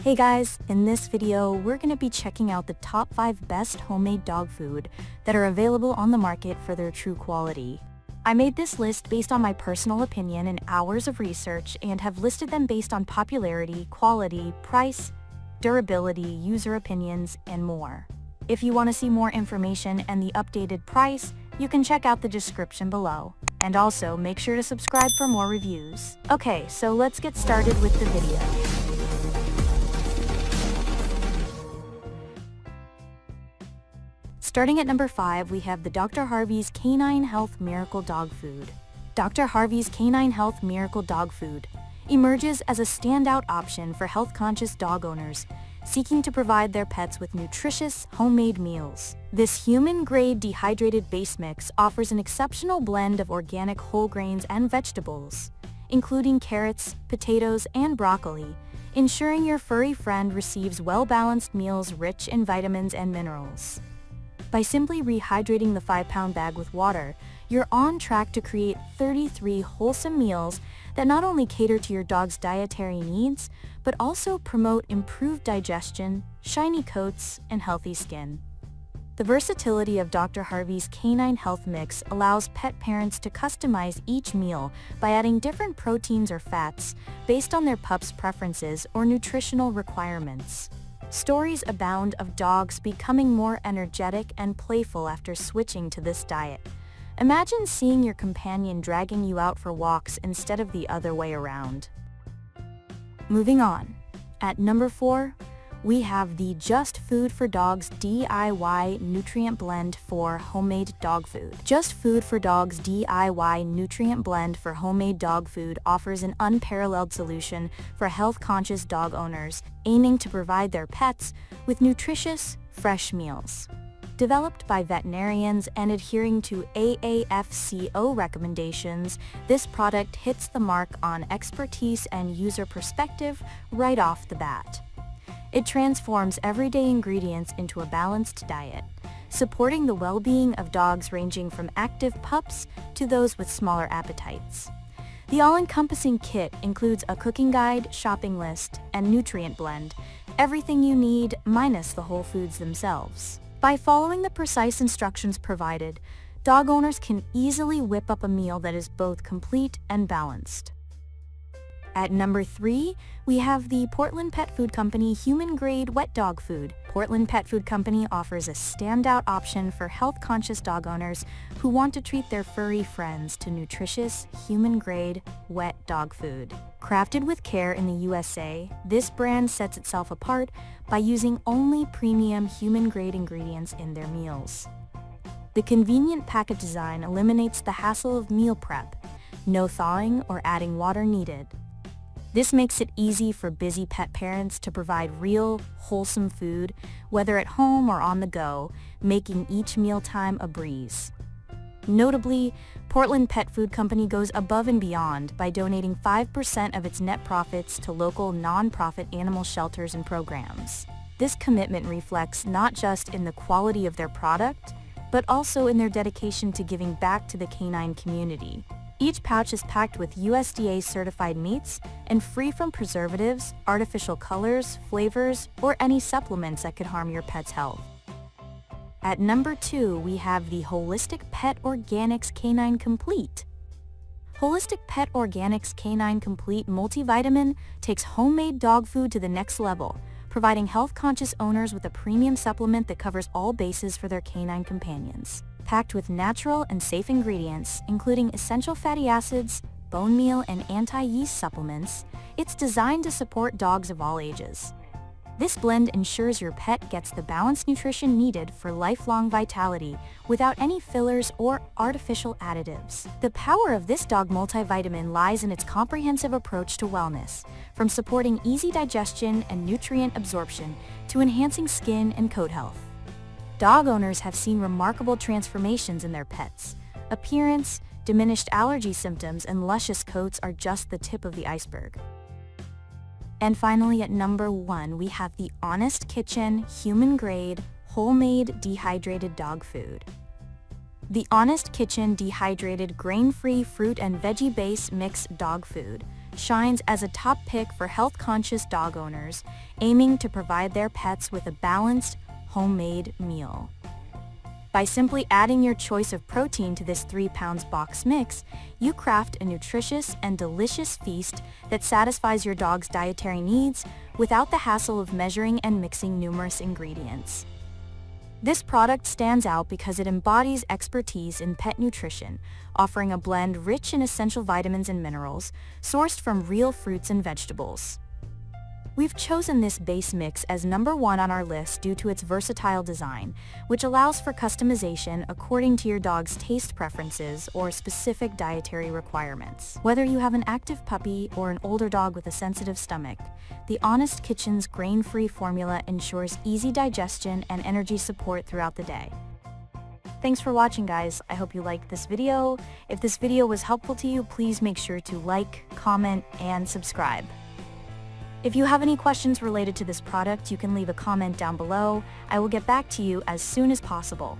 Hey guys, in this video, we're going to be checking out the top 5 best homemade dog food that are available on the market for their true quality. I made this list based on my personal opinion and hours of research and have listed them based on popularity, quality, price, durability, user opinions, and more. If you want to see more information and the updated price, you can check out the description below. And also, make sure to subscribe for more reviews. Okay, so let's get started with the video. Starting at number 5, we have the Dr. Harvey's Canine Health Miracle Dog Food. Dr. Harvey's Canine Health Miracle Dog Food emerges as a standout option for health-conscious dog owners seeking to provide their pets with nutritious, homemade meals. This human-grade dehydrated base mix offers an exceptional blend of organic whole grains and vegetables, including carrots, potatoes, and broccoli, ensuring your furry friend receives well-balanced meals rich in vitamins and minerals. By simply rehydrating the 5-pound bag with water, you're on track to create 33 wholesome meals that not only cater to your dog's dietary needs, but also promote improved digestion, shiny coats, and healthy skin. The versatility of Dr. Harvey's Canine Health Mix allows pet parents to customize each meal by adding different proteins or fats based on their pup's preferences or nutritional requirements. Stories abound of dogs becoming more energetic and playful after switching to this diet. Imagine seeing your companion dragging you out for walks instead of the other way around. Moving on. At number 4, we have the JustFoodForDogs DIY Nutrient Blend for Homemade Dog Food. JustFoodForDogs DIY Nutrient Blend for Homemade Dog Food offers an unparalleled solution for health-conscious dog owners aiming to provide their pets with nutritious, fresh meals. Developed by veterinarians and adhering to AAFCO recommendations, this product hits the mark on expertise and user perspective right off the bat. It transforms everyday ingredients into a balanced diet, supporting the well-being of dogs ranging from active pups to those with smaller appetites. The all-encompassing kit includes a cooking guide, shopping list, and nutrient blend, everything you need minus the whole foods themselves. By following the precise instructions provided, dog owners can easily whip up a meal that is both complete and balanced. At number 3, we have the Portland Pet Food Company Human Grade Wet Dog Food. Portland Pet Food Company offers a standout option for health-conscious dog owners who want to treat their furry friends to nutritious, human-grade, wet dog food. Crafted with care in the USA, this brand sets itself apart by using only premium human-grade ingredients in their meals. The convenient packet design eliminates the hassle of meal prep, no thawing or adding water needed. This makes it easy for busy pet parents to provide real, wholesome food, whether at home or on the go, making each mealtime a breeze. Notably, Portland Pet Food Company goes above and beyond by donating 5% of its net profits to local non-profit animal shelters and programs. This commitment reflects not just in the quality of their product, but also in their dedication to giving back to the canine community. Each pouch is packed with USDA-certified meats and free from preservatives, artificial colors, flavors, or any supplements that could harm your pet's health. At number 2, we have the Wholistic Pet Organics Canine Complete. Wholistic Pet Organics Canine Complete Multivitamin takes homemade dog food to the next level, providing health-conscious owners with a premium supplement that covers all bases for their canine companions. Packed with natural and safe ingredients, including essential fatty acids, bone meal, and anti-yeast supplements, it's designed to support dogs of all ages. This blend ensures your pet gets the balanced nutrition needed for lifelong vitality without any fillers or artificial additives. The power of this dog multivitamin lies in its comprehensive approach to wellness, from supporting easy digestion and nutrient absorption to enhancing skin and coat health. Dog owners have seen remarkable transformations in their pets. Appearance, diminished allergy symptoms, and luscious coats are just the tip of the iceberg. And finally, at number 1, we have the Honest Kitchen Human Grade Wholemade Dehydrated Dog Food. The Honest Kitchen Dehydrated Grain-Free Fruit and Veggie Base Mix Dog Food shines as a top pick for health-conscious dog owners aiming to provide their pets with a balanced, homemade meal. By simply adding your choice of protein to this 3-pound box mix, you craft a nutritious and delicious feast that satisfies your dog's dietary needs without the hassle of measuring and mixing numerous ingredients. This product stands out because it embodies expertise in pet nutrition, offering a blend rich in essential vitamins and minerals, sourced from real fruits and vegetables. We've chosen this base mix as number 1 on our list due to its versatile design, which allows for customization according to your dog's taste preferences or specific dietary requirements. Whether you have an active puppy or an older dog with a sensitive stomach, the Honest Kitchen's grain-free formula ensures easy digestion and energy support throughout the day. Thanks for watching, guys. I hope you liked this video. If this video was helpful to you, please make sure to like, comment, and subscribe. If you have any questions related to this product, you can leave a comment down below. I will get back to you as soon as possible.